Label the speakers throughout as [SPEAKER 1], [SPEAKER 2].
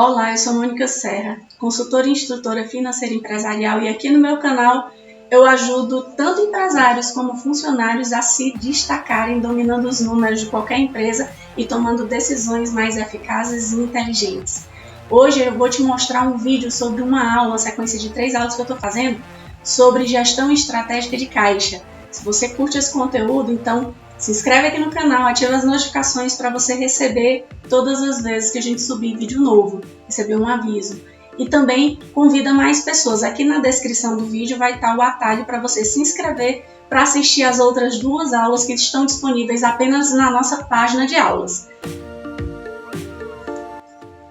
[SPEAKER 1] Olá, eu sou Mônica Serra, consultora e instrutora financeira empresarial, e aqui no meu canal eu ajudo tanto empresários como funcionários a se destacarem dominando os números de qualquer empresa e tomando decisões mais eficazes e inteligentes. Hoje eu vou te mostrar um vídeo sobre uma sequência de 3 aulas que eu estou fazendo sobre gestão estratégica de caixa. Se você curte esse conteúdo, então se inscreve aqui no canal, ativa as notificações para você receber todas as vezes que a gente subir vídeo novo, receber um aviso. E também convida mais pessoas. Aqui na descrição do vídeo vai estar o atalho para você se inscrever para assistir as outras 2 aulas que estão disponíveis apenas na nossa página de aulas.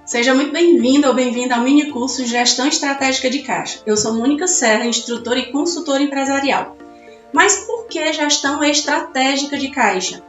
[SPEAKER 1] Seja muito bem-vindo ou bem-vinda ao mini curso Gestão Estratégica de Caixa. Eu sou Mônica Serra, instrutora e consultora empresarial. Mas por que gestão estratégica de caixa?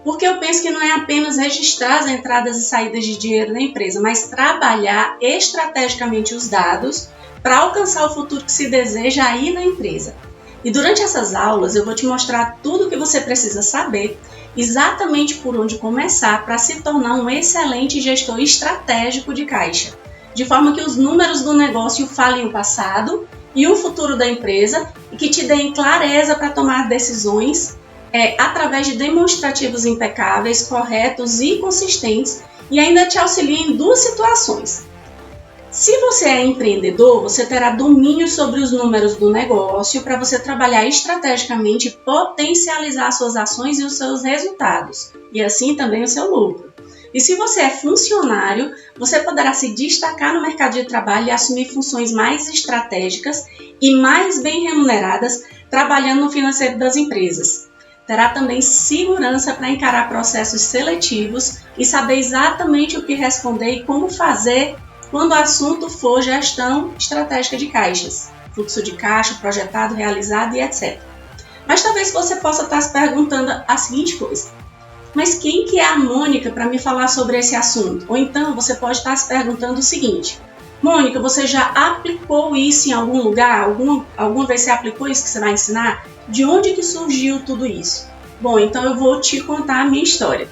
[SPEAKER 1] Porque eu penso que não é apenas registrar as entradas e saídas de dinheiro na empresa, mas trabalhar estrategicamente os dados para alcançar o futuro que se deseja aí na empresa. E durante essas aulas eu vou te mostrar tudo o que você precisa saber, exatamente por onde começar para se tornar um excelente gestor estratégico de caixa, de forma que os números do negócio falem o passado e o futuro da empresa e que te deem clareza para tomar decisões através de demonstrativos impecáveis, corretos e consistentes, e ainda te auxiliem em 2 situações. Se você é empreendedor, você terá domínio sobre os números do negócio para você trabalhar estrategicamente e potencializar suas ações e os seus resultados, e assim também o seu lucro. E se você é funcionário, você poderá se destacar no mercado de trabalho e assumir funções mais estratégicas e mais bem remuneradas, trabalhando no financeiro das empresas. Terá também segurança para encarar processos seletivos e saber exatamente o que responder e como fazer quando o assunto for gestão estratégica de caixas, fluxo de caixa, projetado, realizado e etc. Mas talvez você possa estar se perguntando a seguinte coisa: mas quem que é a Mônica para me falar sobre esse assunto? Ou então você pode estar se perguntando o seguinte: Mônica, você já aplicou isso em algum lugar? Alguma vez você aplicou isso que você vai ensinar? De onde que surgiu tudo isso? Bom, então eu vou te contar a minha história.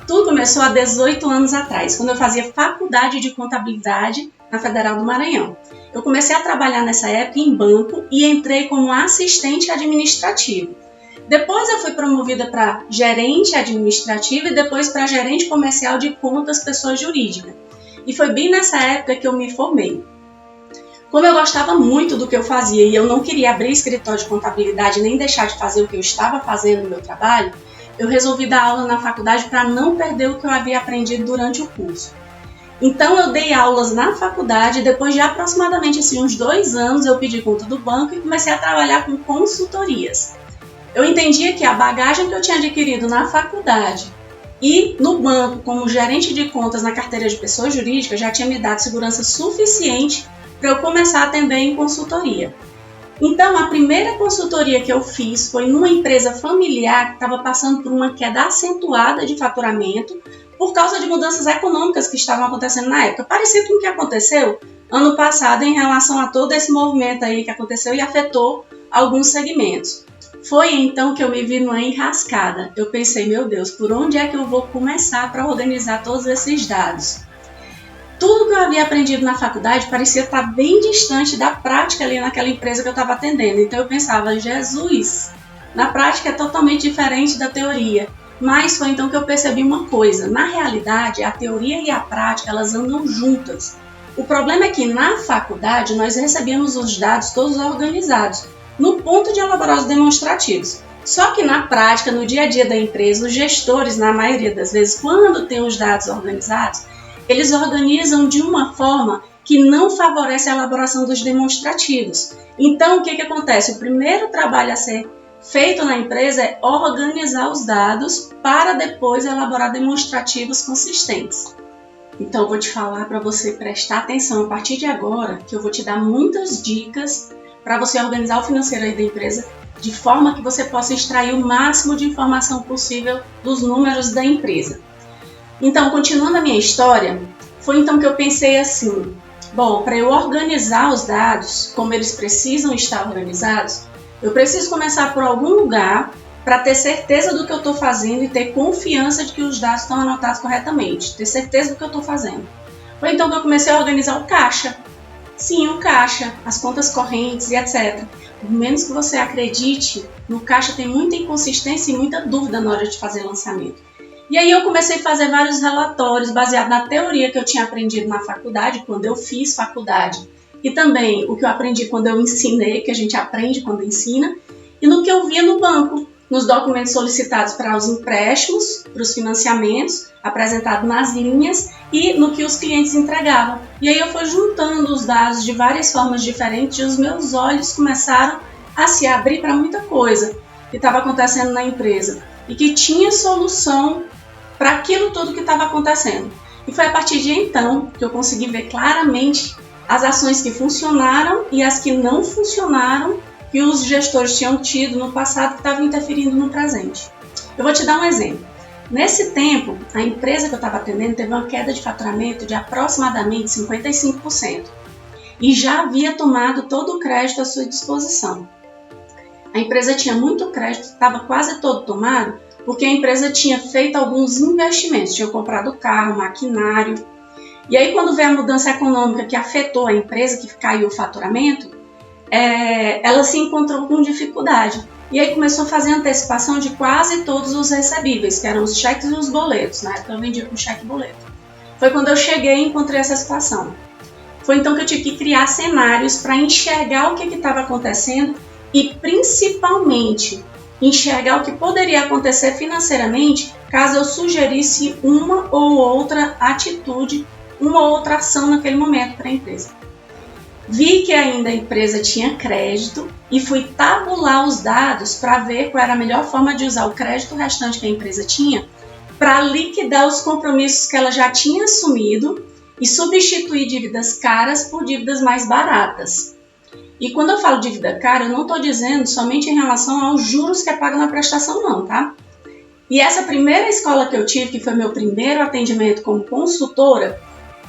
[SPEAKER 1] Tudo começou há 18 anos atrás, quando eu fazia faculdade de contabilidade na Federal do Maranhão. Eu comecei a trabalhar nessa época em banco e entrei como assistente administrativo. Depois eu fui promovida para gerente administrativa e depois para gerente comercial de contas pessoa jurídica. E foi bem nessa época que eu me formei. Como eu gostava muito do que eu fazia e eu não queria abrir escritório de contabilidade nem deixar de fazer o que eu estava fazendo no meu trabalho, eu resolvi dar aula na faculdade para não perder o que eu havia aprendido durante o curso. Então eu dei aulas na faculdade e depois de aproximadamente uns 2 anos eu pedi conta do banco e comecei a trabalhar com consultorias. Eu entendia que a bagagem que eu tinha adquirido na faculdade e no banco como gerente de contas na carteira de pessoa jurídica já tinha me dado segurança suficiente para eu começar a atender em consultoria. Então, a primeira consultoria que eu fiz foi numa empresa familiar que estava passando por uma queda acentuada de faturamento por causa de mudanças econômicas que estavam acontecendo na época. Parecido com o que aconteceu ano passado em relação a todo esse movimento aí que aconteceu e afetou alguns segmentos. Foi então que eu me vi numa enrascada. Eu pensei, meu Deus, por onde é que eu vou começar para organizar todos esses dados? Tudo que eu havia aprendido na faculdade parecia estar bem distante da prática ali naquela empresa que eu estava atendendo. Então eu pensava, Jesus, na prática é totalmente diferente da teoria. Mas foi então que eu percebi uma coisa: na realidade, a teoria e a prática elas andam juntas. O problema é que na faculdade nós recebíamos os dados todos organizados, no ponto de elaborar os demonstrativos. Só que na prática, no dia a dia da empresa, os gestores, na maioria das vezes, quando tem os dados organizados, eles organizam de uma forma que não favorece a elaboração dos demonstrativos. Então, o que acontece? O primeiro trabalho a ser feito na empresa é organizar os dados para depois elaborar demonstrativos consistentes. Então, eu vou te falar para você prestar atenção a partir de agora, que eu vou te dar muitas dicas para você organizar o financeiro aí da empresa de forma que você possa extrair o máximo de informação possível dos números da empresa. Então, continuando a minha história, foi então que eu pensei assim: bom, para eu organizar os dados como eles precisam estar organizados, eu preciso começar por algum lugar para ter certeza do que eu estou fazendo e ter confiança de que os dados estão anotados corretamente, ter certeza do que eu estou fazendo. Foi então que eu comecei a organizar o caixa. Sim, o caixa, as contas correntes e etc. Por menos que você acredite, no caixa tem muita inconsistência e muita dúvida na hora de fazer lançamento. E aí eu comecei a fazer vários relatórios baseados na teoria que eu tinha aprendido na faculdade, quando eu fiz faculdade, e também o que eu aprendi quando eu ensinei, que a gente aprende quando ensina, e no que eu via no banco, nos documentos solicitados para os empréstimos, para os financiamentos, apresentados nas linhas e no que os clientes entregavam. E aí eu fui juntando os dados de várias formas diferentes e os meus olhos começaram a se abrir para muita coisa que estava acontecendo na empresa e que tinha solução para aquilo tudo que estava acontecendo. E foi a partir de então que eu consegui ver claramente as ações que funcionaram e as que não funcionaram que os gestores tinham tido no passado que estavam interferindo no presente. Eu vou te dar um exemplo. Nesse tempo, a empresa que eu estava atendendo teve uma queda de faturamento de aproximadamente 55% e já havia tomado todo o crédito à sua disposição. A empresa tinha muito crédito, estava quase todo tomado, porque a empresa tinha feito alguns investimentos, tinha comprado carro, maquinário. E aí quando veio a mudança econômica que afetou a empresa, que caiu o faturamento, ela se encontrou com dificuldade. E aí começou a fazer antecipação de quase todos os recebíveis, que eram os cheques e os boletos. Na época eu vendia com cheque e boleto. Foi quando eu cheguei e encontrei essa situação. Foi então que eu tive que criar cenários para enxergar o que estava acontecendo e principalmente enxergar o que poderia acontecer financeiramente caso eu sugerisse uma ou outra atitude, uma ou outra ação naquele momento para a empresa. Vi que ainda a empresa tinha crédito e fui tabular os dados para ver qual era a melhor forma de usar o crédito restante que a empresa tinha para liquidar os compromissos que ela já tinha assumido e substituir dívidas caras por dívidas mais baratas. E quando eu falo dívida cara, eu não estou dizendo somente em relação aos juros que é pago na prestação não, tá? E essa primeira escola que eu tive, que foi meu primeiro atendimento como consultora,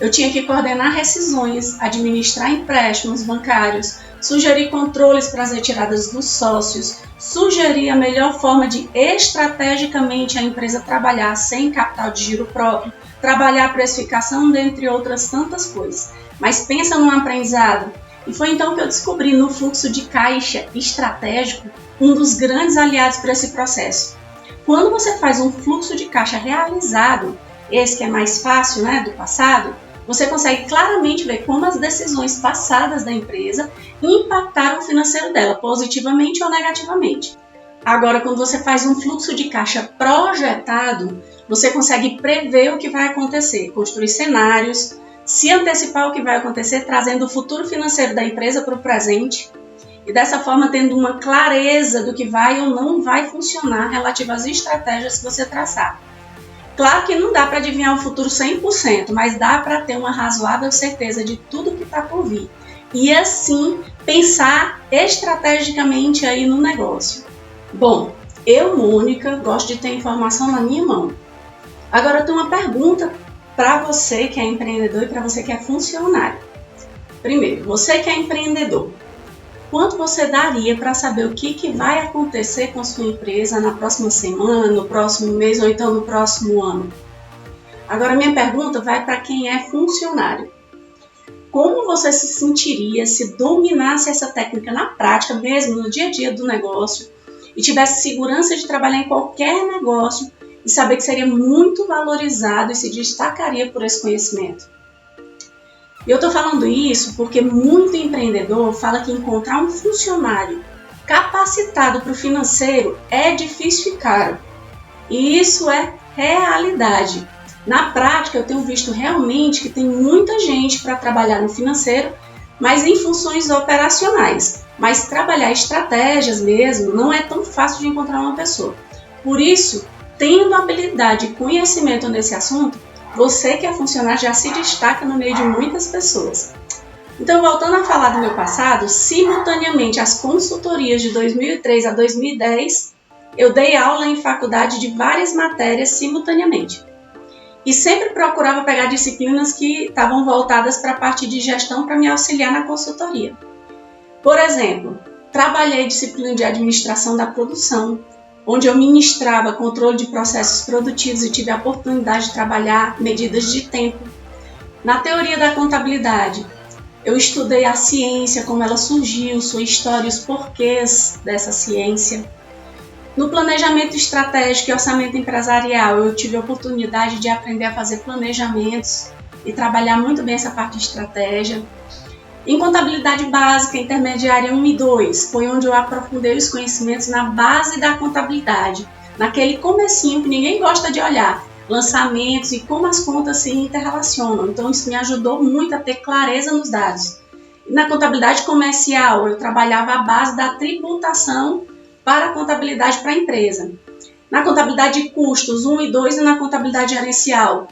[SPEAKER 1] eu tinha que coordenar rescisões, administrar empréstimos bancários, sugerir controles para as retiradas dos sócios, sugerir a melhor forma de estrategicamente a empresa trabalhar sem capital de giro próprio, trabalhar a precificação, dentre outras tantas coisas. Mas pensa num aprendizado. E foi então que eu descobri no fluxo de caixa estratégico um dos grandes aliados para esse processo. Quando você faz um fluxo de caixa realizado, esse que é mais fácil, né, do passado, você consegue claramente ver como as decisões passadas da empresa impactaram o financeiro dela, positivamente ou negativamente. Agora, quando você faz um fluxo de caixa projetado, você consegue prever o que vai acontecer, construir cenários, se antecipar o que vai acontecer, trazendo o futuro financeiro da empresa para o presente e dessa forma tendo uma clareza do que vai ou não vai funcionar relativo às estratégias que você traçar. Claro que não dá para adivinhar o futuro 100%, mas dá para ter uma razoável certeza de tudo que está por vir. E assim, pensar estrategicamente aí no negócio. Bom, eu, Mônica, gosto de ter informação na minha mão. Agora eu tenho uma pergunta para você que é empreendedor e para você que é funcionário. Primeiro, você que é empreendedor, quanto você daria para saber o que vai acontecer com a sua empresa na próxima semana, no próximo mês ou então no próximo ano? Agora, minha pergunta vai para quem é funcionário. Como você se sentiria se dominasse essa técnica na prática, mesmo no dia a dia do negócio, e tivesse segurança de trabalhar em qualquer negócio e saber que seria muito valorizado e se destacaria por esse conhecimento? E eu estou falando isso porque muito empreendedor fala que encontrar um funcionário capacitado para o financeiro é difícil e caro. E isso é realidade. Na prática, eu tenho visto realmente que tem muita gente para trabalhar no financeiro, mas em funções operacionais. Mas trabalhar estratégias mesmo não é tão fácil de encontrar uma pessoa. Por isso, tendo habilidade e conhecimento nesse assunto, você que é funcionário já se destaca no meio de muitas pessoas. Então, voltando a falar do meu passado, simultaneamente às consultorias de 2003 a 2010, eu dei aula em faculdade de várias matérias simultaneamente. E sempre procurava pegar disciplinas que estavam voltadas para a parte de gestão para me auxiliar na consultoria. Por exemplo, trabalhei disciplina de administração da produção, onde eu ministrava controle de processos produtivos e tive a oportunidade de trabalhar medidas de tempo. Na teoria da contabilidade, eu estudei a ciência, como ela surgiu, sua história e os porquês dessa ciência. No planejamento estratégico e orçamento empresarial, eu tive a oportunidade de aprender a fazer planejamentos e trabalhar muito bem essa parte de estratégia. Em contabilidade básica, intermediária 1 e 2, foi onde eu aprofundei os conhecimentos na base da contabilidade, naquele comecinho que ninguém gosta de olhar, lançamentos e como as contas se interrelacionam. Então isso me ajudou muito a ter clareza nos dados. Na contabilidade comercial, eu trabalhava a base da tributação para a contabilidade para a empresa. Na contabilidade de custos 1 e 2 e na contabilidade gerencial,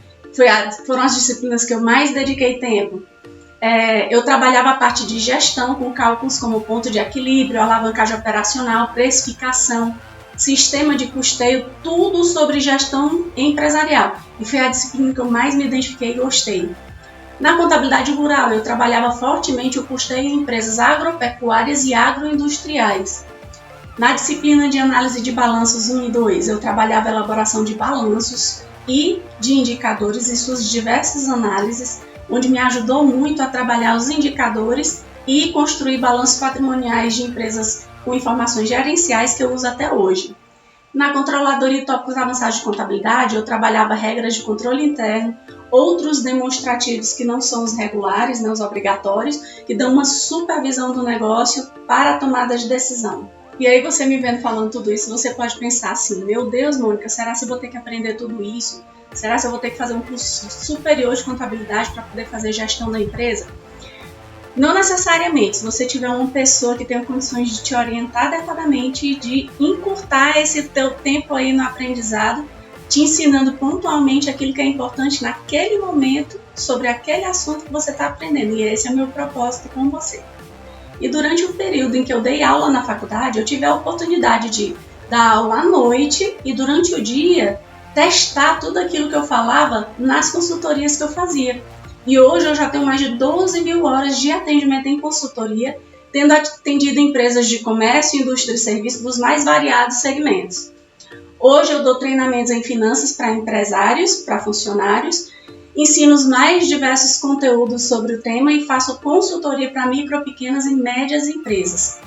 [SPEAKER 1] foram as disciplinas que eu mais dediquei tempo. Eu trabalhava a parte de gestão com cálculos como ponto de equilíbrio, alavancagem operacional, precificação, sistema de custeio, tudo sobre gestão empresarial. E foi a disciplina que eu mais me identifiquei e gostei. Na contabilidade rural, eu trabalhava fortemente o custeio em empresas agropecuárias e agroindustriais. Na disciplina de análise de balanços 1 e 2, eu trabalhava a elaboração de balanços e de indicadores e suas diversas análises, onde me ajudou muito a trabalhar os indicadores e construir balanços patrimoniais de empresas com informações gerenciais que eu uso até hoje. Na controladoria e tópicos avançados de contabilidade, eu trabalhava regras de controle interno, outros demonstrativos que não são os regulares, os obrigatórios, que dão uma supervisão do negócio para a tomada de decisão. E aí você me vendo falando tudo isso, você pode pensar assim, meu Deus, Mônica, será que eu vou ter que aprender tudo isso? Será que eu vou ter que fazer um curso superior de contabilidade para poder fazer gestão da empresa? Não necessariamente. Se você tiver uma pessoa que tenha condições de te orientar adequadamente e de encurtar esse teu tempo aí no aprendizado, te ensinando pontualmente aquilo que é importante naquele momento sobre aquele assunto que você está aprendendo. E esse é o meu propósito com você. E durante o período em que eu dei aula na faculdade, eu tive a oportunidade de dar aula à noite e durante o dia testar tudo aquilo que eu falava nas consultorias que eu fazia. E hoje eu já tenho mais de 12 mil horas de atendimento em consultoria, tendo atendido empresas de comércio, indústria e serviços dos mais variados segmentos. Hoje eu dou treinamentos em finanças para empresários, para funcionários, ensino os mais diversos conteúdos sobre o tema e faço consultoria para micro, pequenas e médias empresas.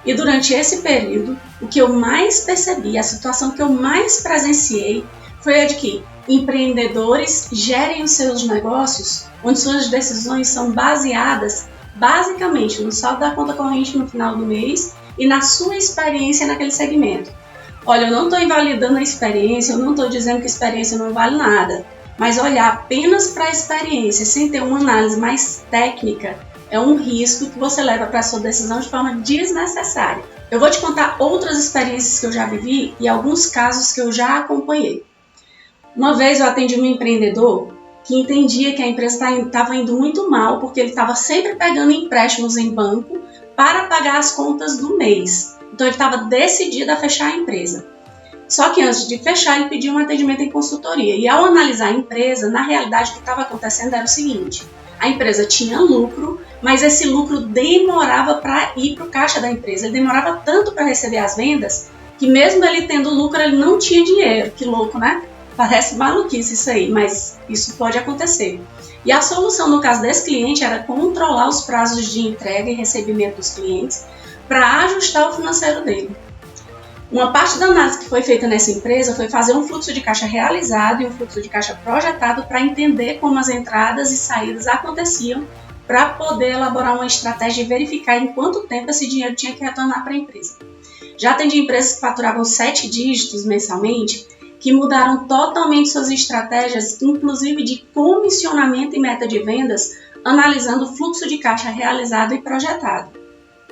[SPEAKER 1] E durante esse período, o que eu mais percebi, a situação que eu mais presenciei, foi a de que empreendedores gerem os seus negócios, onde suas decisões são baseadas basicamente no saldo da conta corrente no final do mês e na sua experiência naquele segmento. Olha, eu não estou invalidando a experiência, eu não estou dizendo que a experiência não vale nada, mas olhar apenas para a experiência sem ter uma análise mais técnica é um risco que você leva para a sua decisão de forma desnecessária. Eu vou te contar outras experiências que eu já vivi e alguns casos que eu já acompanhei. Uma vez eu atendi um empreendedor que entendia que a empresa estava indo muito mal porque ele estava sempre pegando empréstimos em banco para pagar as contas do mês. Então ele estava decidido a fechar a empresa. Só que antes de fechar ele pediu um atendimento em consultoria. E ao analisar a empresa, na realidade o que estava acontecendo era o seguinte: a empresa tinha lucro, mas esse lucro demorava para ir para o caixa da empresa. Ele demorava tanto para receber as vendas que mesmo ele tendo lucro ele não tinha dinheiro. Que louco, né? Parece maluquice isso aí, mas isso pode acontecer. E a solução no caso desse cliente era controlar os prazos de entrega e recebimento dos clientes para ajustar o financeiro dele. Uma parte da análise que foi feita nessa empresa foi fazer um fluxo de caixa realizado e um fluxo de caixa projetado para entender como as entradas e saídas aconteciam para poder elaborar uma estratégia e verificar em quanto tempo esse dinheiro tinha que retornar para a empresa. Já atendi empresas que faturavam 7 dígitos mensalmente, que mudaram totalmente suas estratégias, inclusive de comissionamento e meta de vendas, analisando o fluxo de caixa realizado e projetado.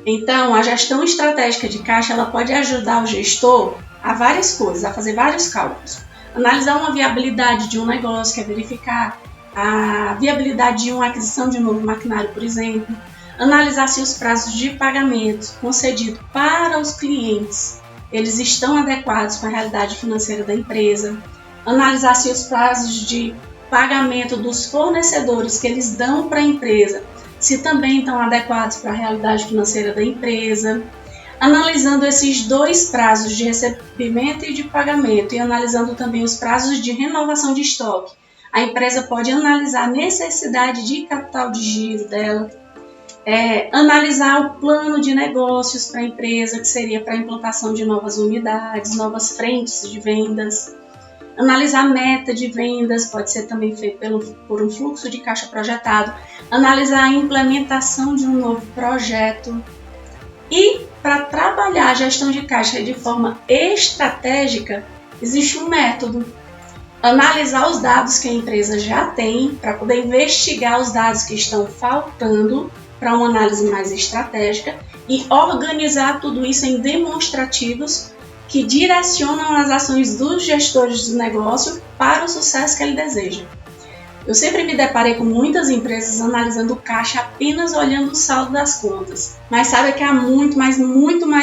[SPEAKER 1] Então, a gestão estratégica de caixa ela pode ajudar o gestor a várias coisas, a fazer vários cálculos. Analisar uma viabilidade de um negócio, que é verificar a viabilidade de uma aquisição de um novo maquinário, por exemplo. Analisar se os prazos de pagamento concedidos para os clientes eles estão adequados com a realidade financeira da empresa. Analisar se os prazos de pagamento dos fornecedores que eles dão para a empresa se também estão adequados para a realidade financeira da empresa, analisando esses dois prazos de recebimento e de pagamento e analisando também os prazos de renovação de estoque, A empresa pode analisar a necessidade de capital de giro dela, analisar o plano de negócios para a empresa, que seria para a implantação de novas unidades, novas frentes de vendas, analisar a meta de vendas, pode ser também feito por um fluxo de caixa projetado, analisar a implementação de um novo projeto. E para trabalhar a gestão de caixa de forma estratégica, existe um método. Analisar os dados que a empresa já tem para poder investigar os dados que estão faltando para uma análise mais estratégica e organizar tudo isso em demonstrativos que direcionam as ações dos gestores do negócio para o sucesso que ele deseja. Eu sempre me deparei com muitas empresas analisando o caixa apenas olhando o saldo das contas, mas sabe que há muito mais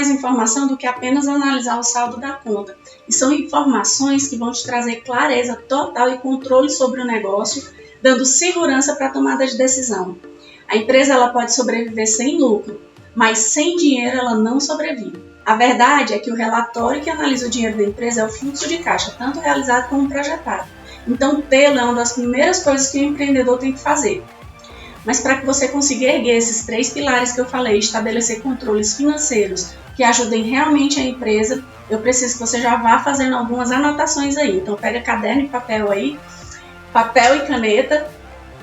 [SPEAKER 1] informação do que apenas analisar o saldo da conta. E são informações que vão te trazer clareza total e controle sobre o negócio, dando segurança para a tomada de decisão. A empresa ela pode sobreviver sem lucro, mas sem dinheiro ela não sobrevive. A verdade é que o relatório que analisa o dinheiro da empresa é o fluxo de caixa, tanto realizado como projetado. Então, tê-lo é uma das primeiras coisas que o empreendedor tem que fazer. Mas para que você consiga erguer esses 3 pilares que eu falei, estabelecer controles financeiros que ajudem realmente a empresa, eu preciso que você já vá fazendo algumas anotações aí. Então, pega caderno e papel aí, papel e caneta,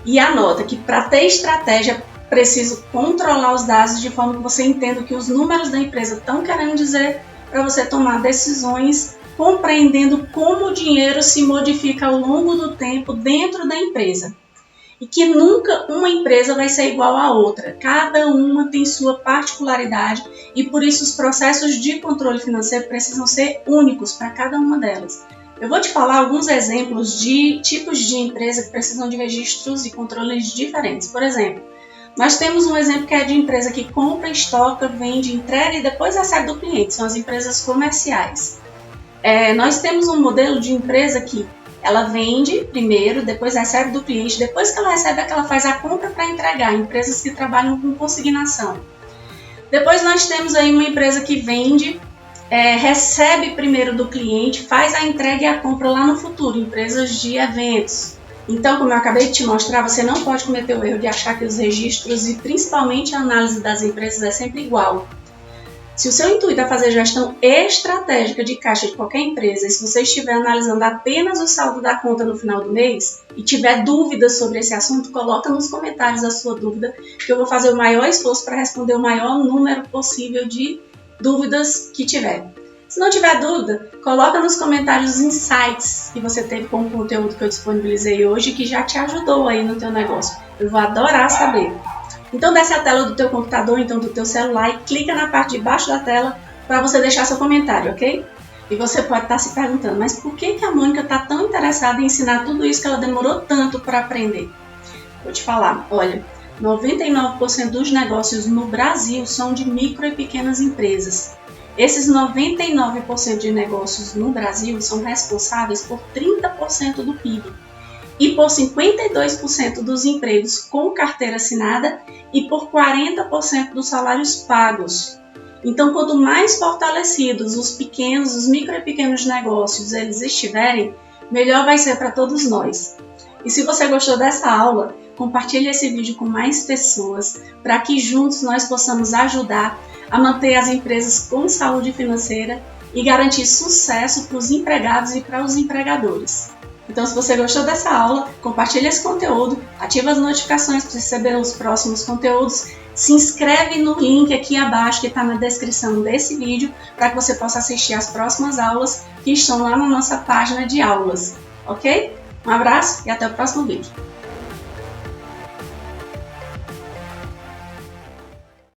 [SPEAKER 1] e anota que para ter estratégia, preciso controlar os dados de forma que você entenda o que os números da empresa estão querendo dizer para você tomar decisões, compreendendo como o dinheiro se modifica ao longo do tempo dentro da empresa. E que nunca uma empresa vai ser igual à outra. Cada uma tem sua particularidade e por isso os processos de controle financeiro precisam ser únicos para cada uma delas. Eu vou te falar alguns exemplos de tipos de empresa que precisam de registros e controles diferentes. Por exemplo, nós temos um exemplo que é de empresa que compra, estoca, vende, entrega e depois recebe do cliente. São as empresas comerciais. Nós temos um modelo de empresa que ela vende primeiro, depois recebe do cliente, depois que ela recebe é que ela faz a compra para entregar, empresas que trabalham com consignação. Depois nós temos aí uma empresa que vende, recebe primeiro do cliente, faz a entrega e a compra lá no futuro, empresas de eventos. Então, como eu acabei de te mostrar, você não pode cometer o erro de achar que os registros e principalmente a análise das empresas é sempre igual. Se o seu intuito é fazer gestão estratégica de caixa de qualquer empresa, e se você estiver analisando apenas o saldo da conta no final do mês e tiver dúvidas sobre esse assunto, coloca nos comentários a sua dúvida, que eu vou fazer o maior esforço para responder o maior número possível de dúvidas que tiver. Se não tiver dúvida, coloca nos comentários os insights que você teve com o conteúdo que eu disponibilizei hoje que já te ajudou aí no teu negócio. Eu vou adorar saber. Então desce a tela do teu computador, então do teu celular e clica na parte de baixo da tela para você deixar seu comentário, ok? E você pode estar se perguntando, mas por que a Mônica está tão interessada em ensinar tudo isso que ela demorou tanto para aprender? Vou te falar, olha, 99% dos negócios no Brasil são de micro e pequenas empresas. Esses 99% de negócios no Brasil são responsáveis por 30% do PIB. E por 52% dos empregos com carteira assinada e por 40% dos salários pagos. Então, quanto mais fortalecidos os micro e pequenos negócios eles estiverem, melhor vai ser para todos nós. E se você gostou dessa aula, compartilhe esse vídeo com mais pessoas para que juntos nós possamos ajudar a manter as empresas com saúde financeira e garantir sucesso para os empregados e para os empregadores. Então, se você gostou dessa aula, compartilhe esse conteúdo, ativa as notificações para receber os próximos conteúdos, se inscreve no link aqui abaixo que está na descrição desse vídeo para que você possa assistir às próximas aulas que estão lá na nossa página de aulas, ok? Um abraço e até o próximo vídeo.